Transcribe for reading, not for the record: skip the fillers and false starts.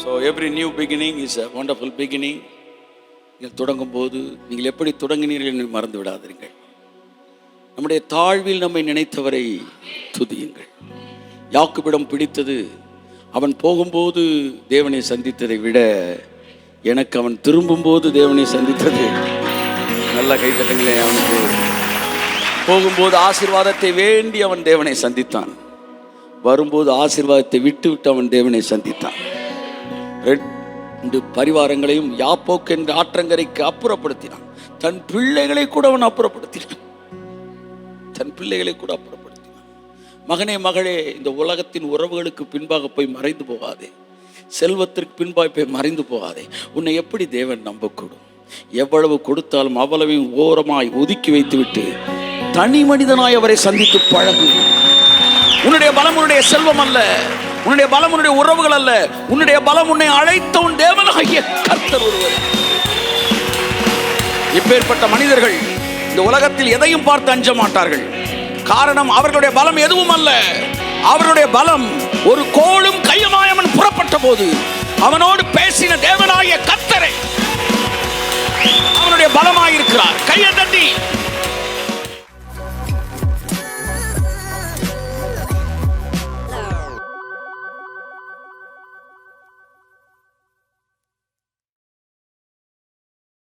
So every new beginning is a wonderful beginning. நீங்கள் தொடங்கும் போது நீங்கள் எப்படி தொடங்கினீர்கள் என்று மறந்து விடாதீர்கள். நம்முடைய தாழ்வில் நம்மை நினைத்தவரை துதியுங்கள். யாக்கோபிடம் பிடித்தது அவன் போகும்போது தேவனை சந்தித்ததை விட எனக்கு அவன் திரும்பும்போது தேவனை சந்தித்தது. நல்லா கைத்தட்டுங்களே. அவனுக்கு போகும்போது ஆசீர்வாதத்தை வேண்டி அவன் தேவனை சந்தித்தான், வரும்போது ஆசீர்வாதத்தை விட்டு விட்டு அவன் தேவனை சந்தித்தான். 2 பரிவாரங்களையும் யாப்போக்கு என்ற ஆற்றங்கரைக்கு அப்புறப்படுத்தினான். தன் பிள்ளைகளை கூட அவன் அப்புறப்படுத்தினான். மகனே மகளே, இந்த உலகத்தின் உறவுகளுக்கு பின்பாக போய் மறைந்து போகாதே. செல்வத்திற்கு பின்பாக போய் மறைந்து போகாதே. உன்னை எப்படி தேவன் நம்பக்கூடும்? எவ்வளவு கொடுத்தாலும் அவ்வளவையும் ஓரமாய் ஒதுக்கி வைத்துவிட்டு தனி மனிதனாய் அவரை சந்தித்து பழகு. உன்னுடைய பலம் உன்னுடைய செல்வம் அல்ல, உன்னுடைய பலம் உன்னுடைய உறவுகள் அல்ல. உன்னுடைய பலம் உன்னை அழைத்த உன் தேவனாகிய கர்த்தர் ஒருவர். இப்பேற்பட்ட மனிதர்கள் இந்த உலகத்தில் எதையும் பார்த்து அஞ்ச மாட்டார்கள். காரணம், அவர்களுடைய பலம் எதுவும் அல்ல. அவருடைய பலம் ஒரு கோலும் கையுமாய் அவன் புறப்பட்ட போது அவனோடு பேசின தேவனாகிய கர்த்தரே அவனுடைய பலமாயிருக்கிறார். கையை தட்டி